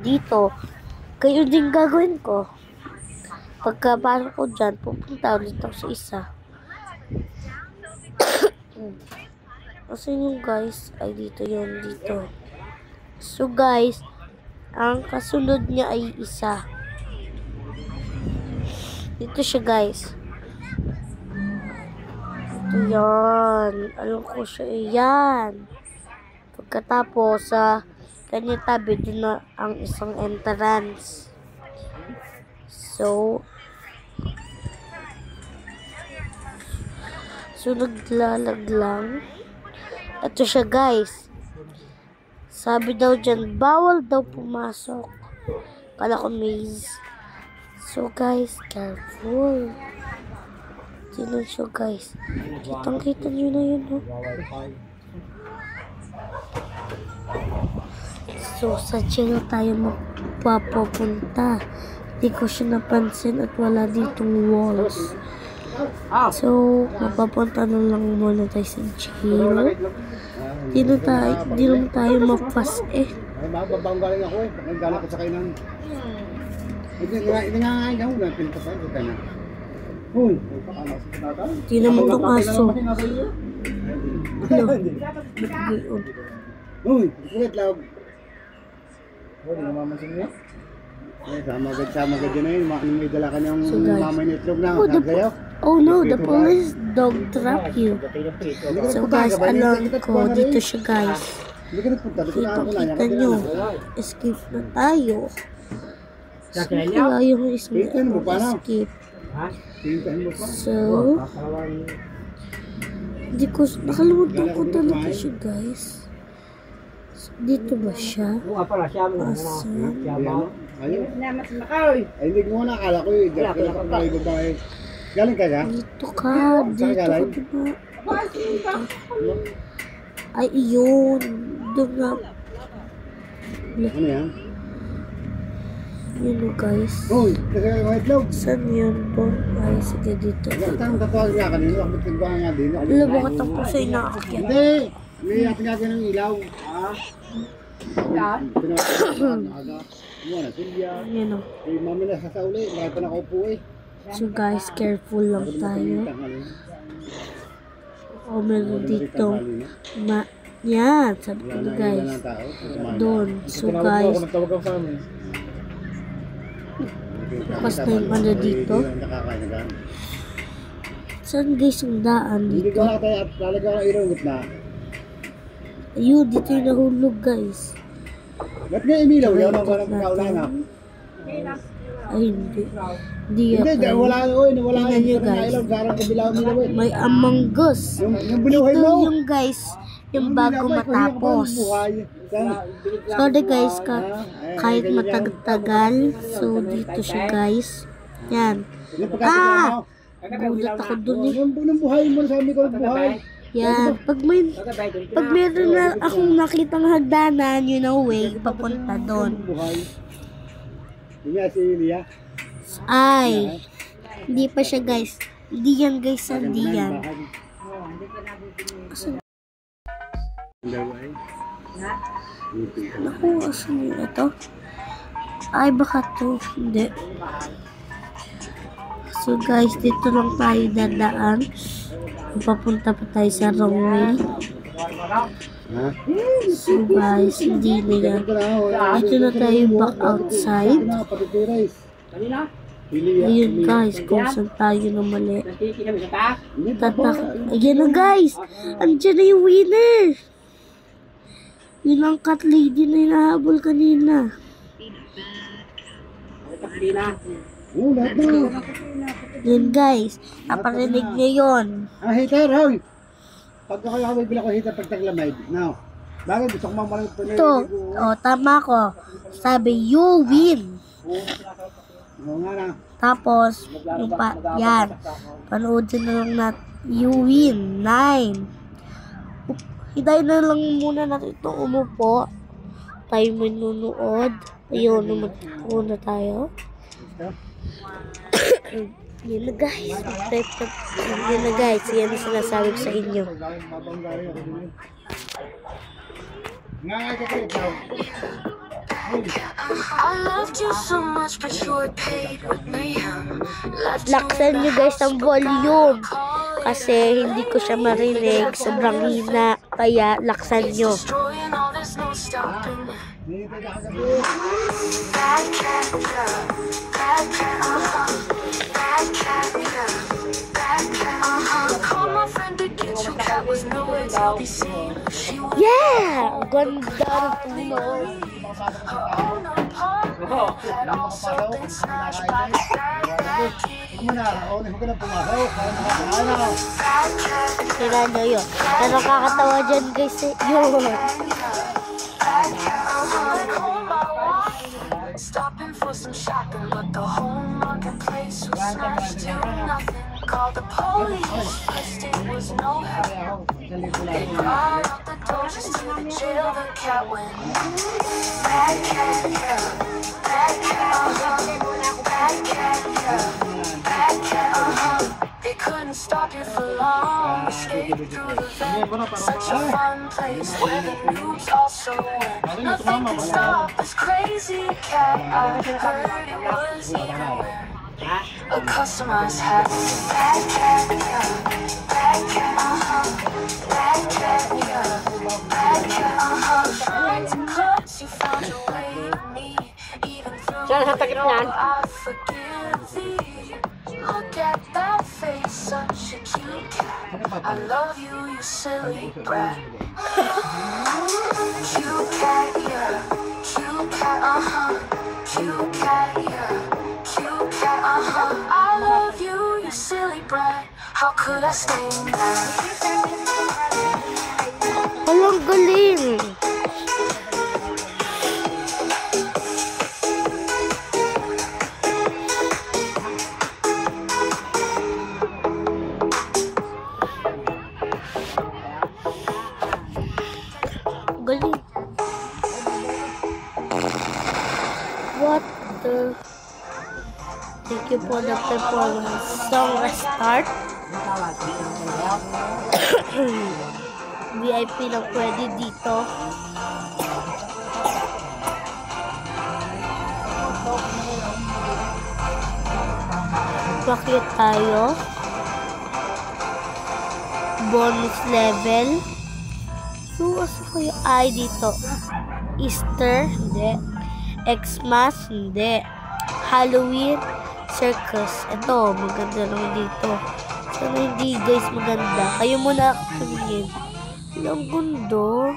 dito. Kayo din gagawin ko. Pagkapasok ko dyan, pupunta ulit ako sa isa. Kasi yung guys, ay dito yun, dito. So guys, ang kasunod niya ay isa. Dito siya guys. Ito yan. Alam ko siya, yan. Pagkatapos, sa kanya tabi, dun na ang isang entrance. So, naglalag lang. Ito siya guys. Sabi daw dyan, bawal daw pumasok. Kala ko maze. So guys, careful. Tignan siya guys. Kitang-kita nyo na yun, no? So, sa channel tayo magpapapunta. Hindi ko siya napansin at wala ditong walls. So, mapapunta na lang muna tayo sa jail. Di naman tayo mapas eh. Babang galing ako eh. Nagdala ko sa kayo ng... Hindi nga nga nga. Pintasan ko tayo na. Uy! Di naman itong aso. Uy! Kulit lang. Uy, namamansin niya. Sama agad yun eh. May dala ka niyang mamay na itlog na nagayaw. Oh no, the police dog trap you. So guys, alam ko, dito siya guys. Kita nyo, escape na tayo. So, kaya yung isang escape. So, hindi ko, nakalimutan ko talaga siya guys. So, dito ba siya? Asan? Ay, hindi ko na akala ko eh. Galing ka ka? Dito ka. Dito ka diba? Ay, iyon. Doon nga. Ano yan? Yun o guys. Uy, white log. Saan yun po? Ay, sige dito. Ang tatawag nga kanina. Bakit nagbahan nga din? Wala, bakit ang puso yung nakakakyan? Hindi. May ating nga ng ilaw. Yan? Yan o. Eh, mami na sa uli. Marami pa nakaupo eh. So guys, careful lang tayo. O, meron dito. Yan, sabi ko na guys. Doon. So guys, bukas na yung ano dito. Saan guys yung daan Hindi dito? ko na tayo at talaga ang irungot na. Ayun, dito yung nahulog guys. Ba't nga imilaw yun? Ang walang kaulan Ay, hindi. Hindi Hindi, ako. wala Tingnan nyo ilaw. guys. Garang kabilaw milaw eh. May Among Us. Yung binuhay Ito mo. yung guys, yung bago matapos. Sorry guys, kahit matagtagal. So, dito siya guys. Yan. Gulat ako dun eh. Yung buhay mo, sabi ko yung buhay. Yan. Pag meron na akong nakitang hagdanan, you know way, papunta doon. Hindi nga si Lia. Ay. Hindi pa siya guys. Hindi yan guys, hindi yan. Naku, asan yun ito? Ay, baka to. Hindi. So guys, dito lang tayo dadaan. Papunta pa tayo sa wrong way. So guys, hindi na yan. Dito na tayo back outside. Ayun guys, kung saan tayo na mali. Ayan na guys! Andiyan na yung winner! Yun ang cat lady na hinahabol kanina. Yun guys, naparinig niya yun. Hater, hoy! Pag ako yung bila ko hater pag taglamay. Now, bakit gusto ko mamalang panay? Ito, tama ko. Sabi, you win. Oo nga na. Tapos, yung yan. Panoodin na lang natin. You win. 9. Hintay na lang muna natin ito umupo. Tayo manunood. Ayun, muna tayo. Yun na guys. Yun na guys. Yan ang sinasabi ko sa inyo. Nga nga I loved you so much, but you were paid with mayhem. Laksan nyo guys ang volume. Kasi hindi ko siya marinig. Sobrang hina. Kaya laksan nyo. Destroying all, there's no stopping. Bad cat, yeah. Bad cat, Bad cat, yeah. Bad cat, Call my friend to get you. Cat was nowhere to be seen. She was Yeah! Ganda ng tulog. on a pop. Had also been smashed by the bad kid. Huwag mo na, huwag ka na pumasok. Bad cat, Kira nyo yun. Pero nakakatawa dyan guys. Yun. stopping for some shopping, but the whole marketplace was smashed to nothing. Called the police, pissed it was no help. They brought out the door just to the jail the cat went. Bad cat, yeah. Bad cat, Bad cat, yeah. Bad cat, They couldn't stop you for long. Escaped through the vent. Such a fun place where the noobs also went. Nothing can stop this crazy cat. I heard it was even wearing a customized hat. Bad cat, yeah. Bad cat, Bad cat, yeah. Bad cat, Friends and clubs, you found your way to me. Even through I forgive thee. Look at that face, such a cute cat. I love you, you silly brat. Cute cat, yeah. Cute cat, Cute cat, yeah. Cute cat, I love you, you silly brat. How could I stay mad? Walang galing. Galing. What the? Thank you for the performance. Song restart. VIP lang pwede dito. Bakit tayo? Bonus level. So, asa kayo? Ay, dito. Easter? Hindi. Xmas? Hindi. Halloween? Circus. Ito, maganda naman dito. Sana hindi guys maganda. Kayo muna tumingin. Ang gundo.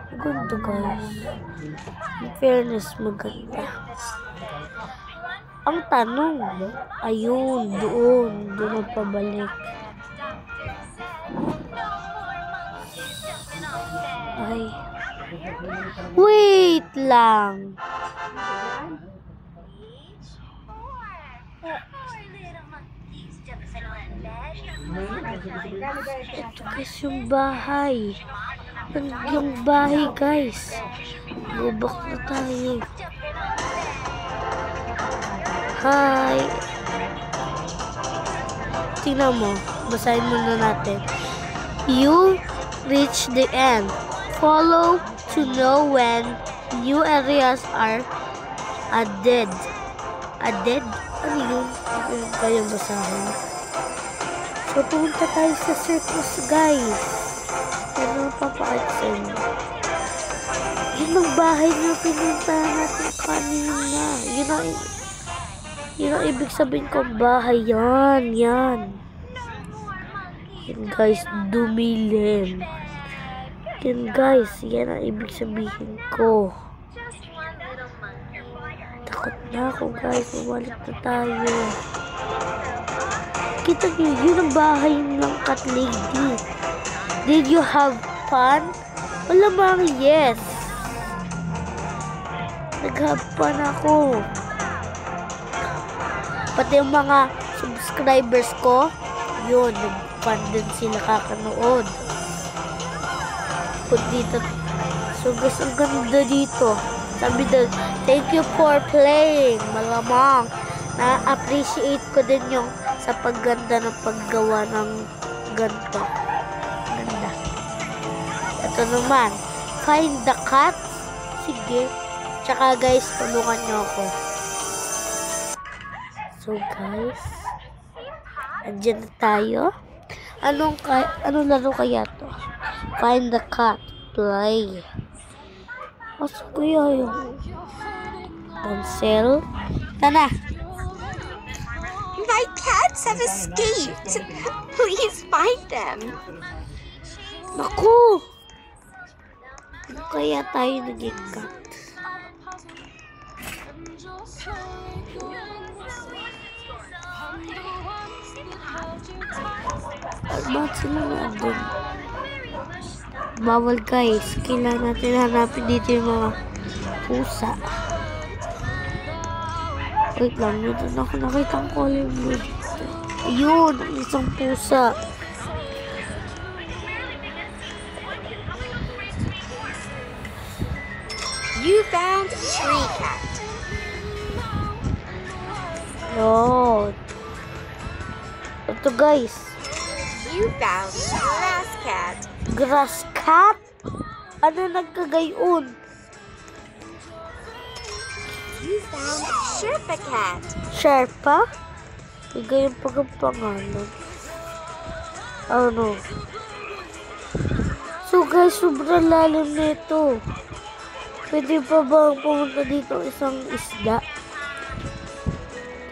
Ang gundo guys. In fairness, maganda. Ang tanong, ayun, doon magpabalik. Ay. Wait lang. Ito guys yung bahay. Yung bahay guys. Go back na tayo. Hi. Tingnan mo. Basahin muna natin. You reach the end. Follow to know when new areas are added. Added? Ano yun? Ano kayong basahin? So, pumunta tayo sa circus, guys. Ano papakitsin? Yun ang bahay na pinuntahan natin kanina. Yun ang ibig sabihin kong bahay. Yan. Yan, guys. Dumilim. Yan, guys. Yan ang ibig sabihin ko. Takot na ako, guys. Bumalik na tayo. Kita niyo, yun ang bahay ng cat lady. Did you have fun? Malamang yes. Nag-have fun ako. Pati yung mga subscribers ko, yun, nag-fun din sila kakanood. Put dito. So guys, ang ganda dito. Sabi doon, thank you for playing. Malamang, na-appreciate ko din yung sa pagganda ng paggawa ng ganito. Ganda. Ito naman, find the cat. Sige. Tsaka guys, tulungan nyo ako. So guys, andyan na tayo. Anong laro kaya to? Find the cat. Play. Asa kaya yung pencil? Tana. My cats have escaped. Please find them. Naku! Ano kaya tayo naging cat? Ba't sila nandun? Bawal guys. Kailangan natin hanapin dito yung mga pusa. Wait lang. Doon ako nakita ang color blue dito. Ayun! Isang pusa. You found tree cat. Yun. Ito guys. You found grass cat. Grass cat? Ano nagkagayon? You found Sherpa cat. Sherpa? Bigay yung pagkapangalan. Ano? So guys, sobrang lalim na ito. Pwede pa ba pumunta dito isang isda?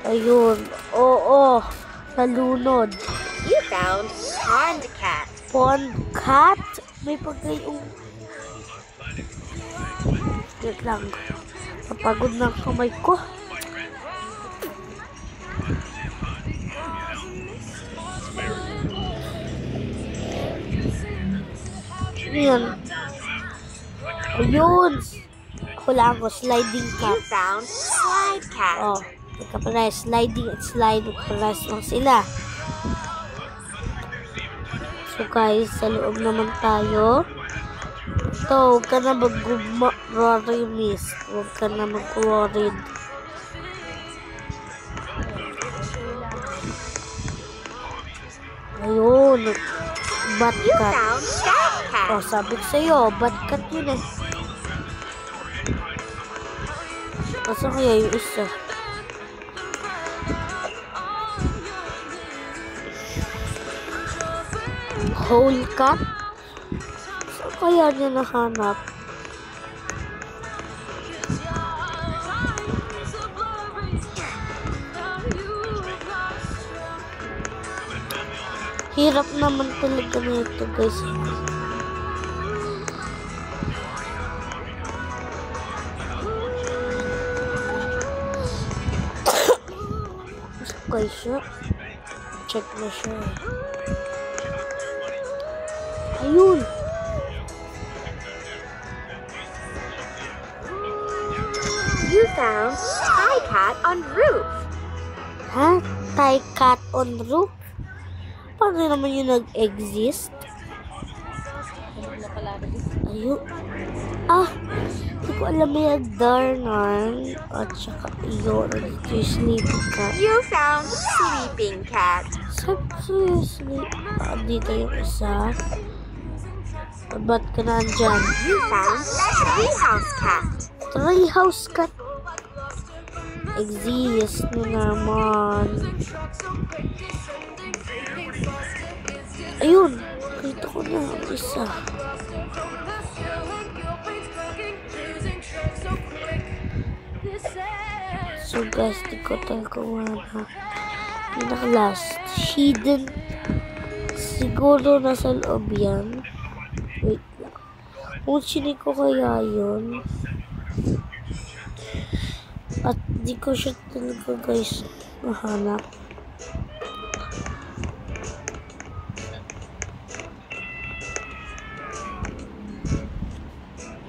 Ayun. Oo. Nalunod. You found pond cat. Pond cat? May pagkayong... Wait lang. Napagod na ang kamay ko. Ayan. Ayun. Hula ako. Sliding You cat. found slide cat. Oh. Magkapares. Sliding at slide. Magkapares lang sila. So guys, sa loob naman tayo. Ito, huwag ka na mag-worry, miss. Huwag ka na mag-worried. Ayun. You Batcat. found bat cat. Oh, sabi ko sa'yo, batcat yun eh. Asa kaya yung isa? Whole cat? Saan kaya niya nahanap? Hirap naman talaga na ito guys. Guys, siya. Check na siya. Ayun. You found Thai cat on roof. Ha? Thai cat on roof? Paano naman yung nag-exist? Ayun. Ah! Hindi ko alam yung Darnan. At saka yun. Dito yung sleeping cat. You found sleeping cat. Seriously. Ah, dito yung isa. Ba't ka na andyan? You found treehouse cat. Treehouse cat. Exist na naman. Ayun. Kita ko na ang isa. So guys, di ko talaga wala. Pinaka-last. Hidden. Siguro nasa loob yan. Wait lang. Kung sinig ko kaya yun. At di ko siya talaga guys mahanap.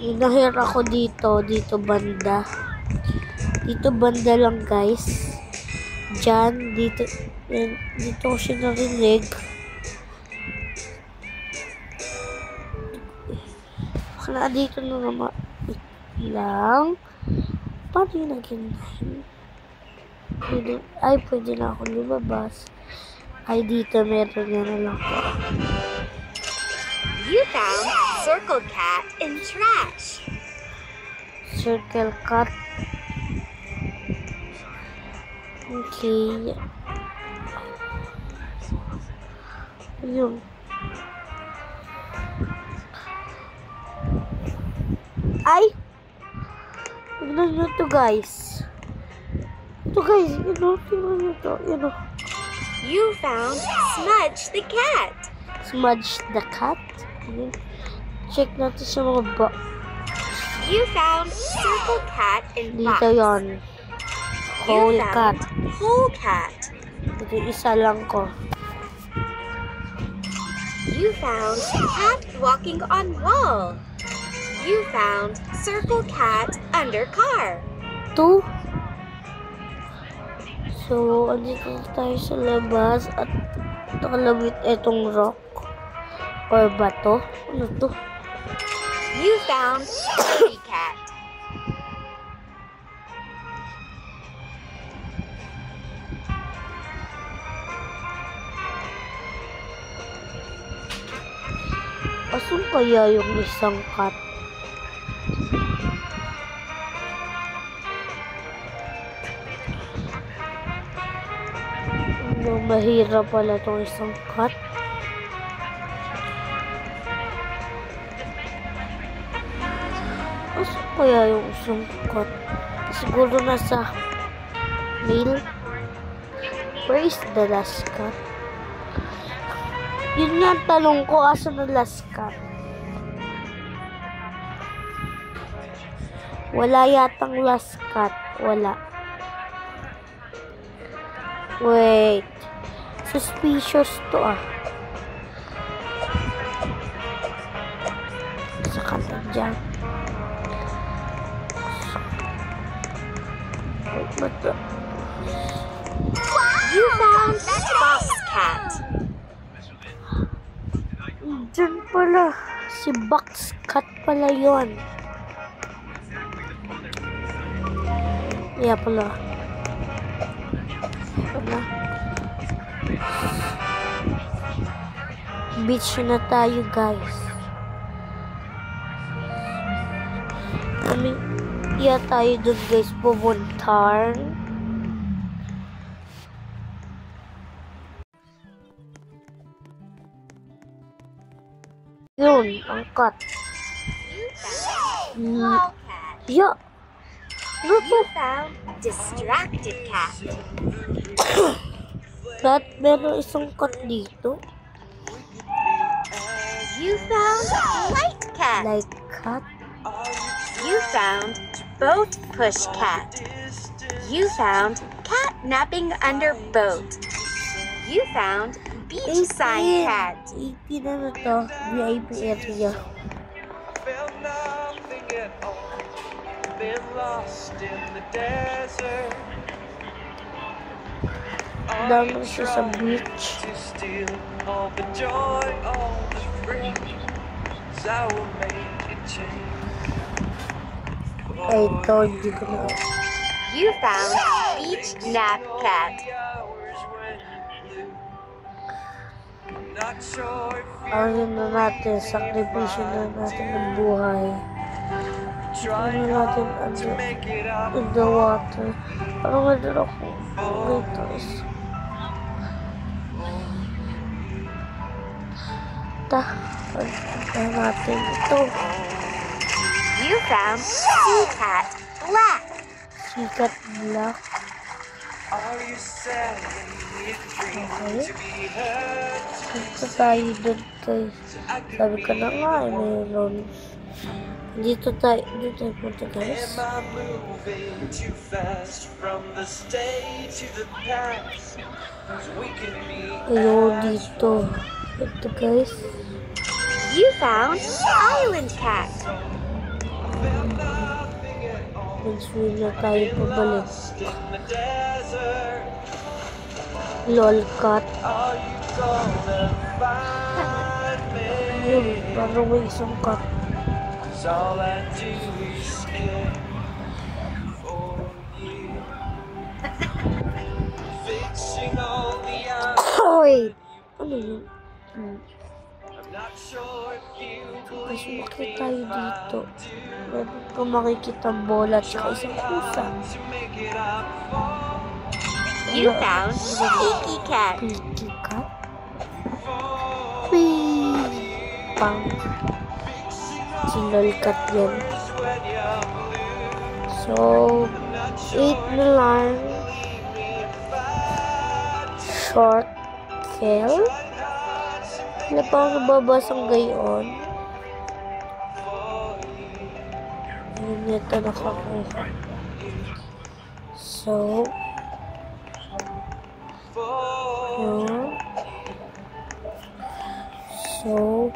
Inahir ako dito banda. Dito banda lang guys. Diyan, dito ko siya narinig. Baka dito na naman lang. Paano yung naging pwede na ako lumabas. Ay, dito meron na lang ko. You found circle cat in trash. circle cut. Okay. Ayun. Ay! Tignan nyo to, guys. Ito, guys. Tignan nyo to. You found Smudge the cat. Smudge the cat. Ayun. Check natin sa mga box. You found Circle Cat in box. Dito yon. Whole You cat. found Whole cat. Ito isa lang ko. You found Cat walking on wall. You found Circle Cat under car. 2. So, andito na tayo sa labas at nakalabit itong rock or bato. Ano to? You found Kitty Cat. Asan kaya yung isang cat? Mahirap pala itong isang cat. Asan kaya yung isang cat? Siguro nasa mail. Where is the last cat? Yun nga ang tanong ko, asan ang last cat? Wala yatang last cat. Wala. Wait. Suspicious to ah. Saka na dyan. Wait, ba't ba? You found Box Cat. Diyan pala. Si Box Cat pala yun. Yeah pala. Beach na tayo, guys. Iya tayo dun, guys, pumuntar. Yun, ang cut. Wall Cat. Yeah. Ano to? You found Distracted Cat. Ba't meron isang cut dito? You found Light Cat. Like cut? You found Boat Push Cat. You found Cat napping under boat. You found Beach Sign Cat. 18 na to. VIP area. Felt nothing at all. Been lost in the desert. Dami siya sa beach. To steal all the joy, all the free. I will make a change. Ay, ito, hindi ko na. You found Beach Nap Cat. Hours when you not sure if Ano na natin, sakripisyo na natin ng buhay. Ano natin, to make it up. in the water. Parang ganun ako. Gators. Ano natin ito? You found Sea Cat Black. Sikat black. Are you selling me a dream Okay. to be heard? Dito tayo dun, guys. Sabi ko na nga, mayroon. Dito tayo punta, guys. Am I moving too fast from the stage to the past? We can be Ayun, dito. Ito, guys. You found Island Cat. Mag-swim na tayo pabalik. in the desert. LOL cut. Are you gonna find me? Yun, parang may isang cut. 'Cause all I do is care for you. Fixing all the Wait. Ano yun? I'm not Guys, makikita tayo dito. Meron kang makikita bola at saka isang pusa. You found Peaky Cat. Peaky Cat? Wee! Pang. Si Lolcat yan. So, 8 na lang. Short kill. Wala pa akong nababasang gayon. Yun ito nakakuha. So, yun. So,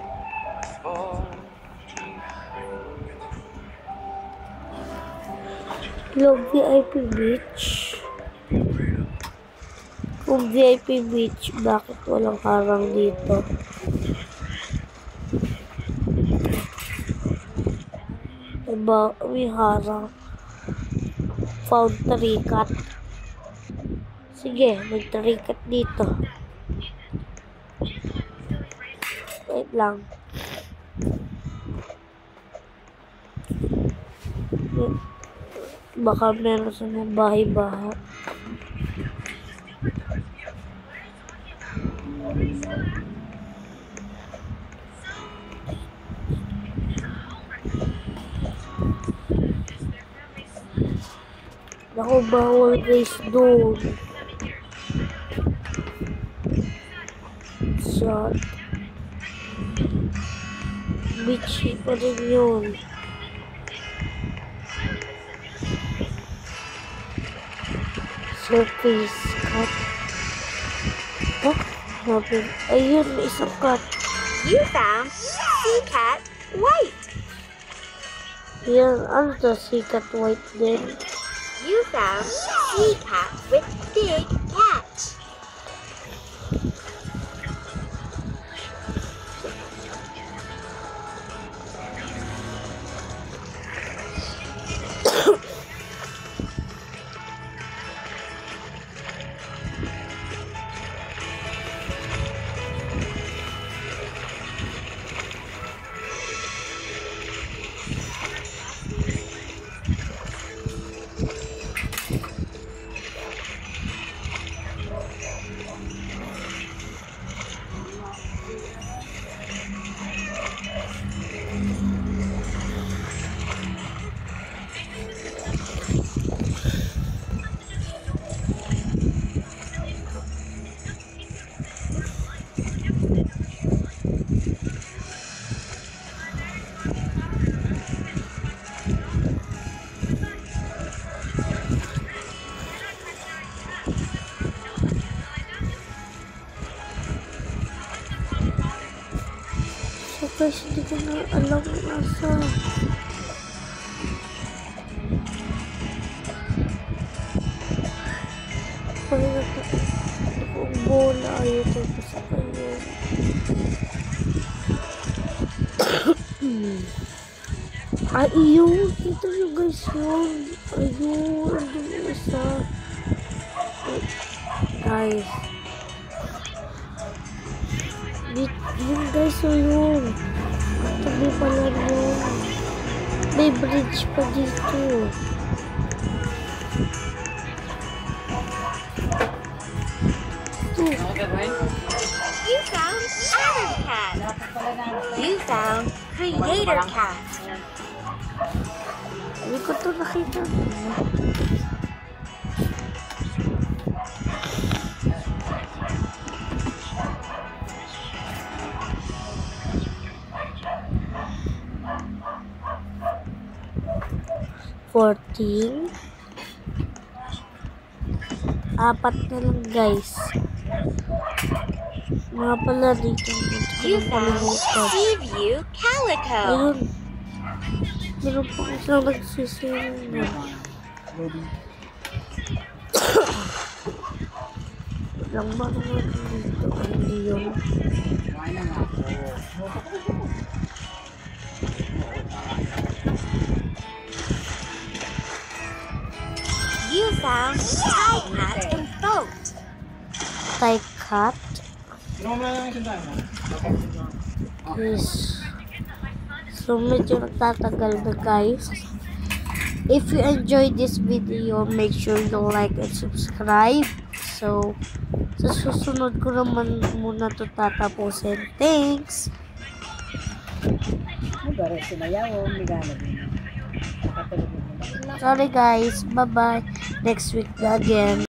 Log VIP Beach. Kung VIP Beach, bakit walang harang dito? Diba, may harang. Found tarikat. Sige, may tarikat dito. Wait lang. Baka meron sa mga bahay-bahay. Naku, bawal guys doon. Shot. Bitchy pa rin yun. Surface cut. Oh, nabi. Ayun, may isang cut. You found Sea Cat White. Yan, ano to? Sikat white din. You found Sea Cat with big catch. Guys, hindi ko na alam nasa. Pag ako ang bola, ayaw tayo sa kayo. Ay, yun. Ito yung guys yun. Ayun. Andun yung isa. Guys. Yun guys, yun. Tabi pala yun. May bridge pa dito. You found Adam Cat. You found Creator Cat. Hindi ko ito nakita. 14. Apat na lang guys. Mga pala dito. You found Seaview Calico. Ayun. Meron po isang nagsising. Lang ba naman dito? Hindi yun. You found Tie Cat and Boat. Tie Cat? Yes. So, medyo nagtatagal na guys. If you enjoyed this video, make sure you like and subscribe. So, sa susunod ko naman muna to tatapusin. Thanks! Sorry guys. Bye-bye. Next week na again.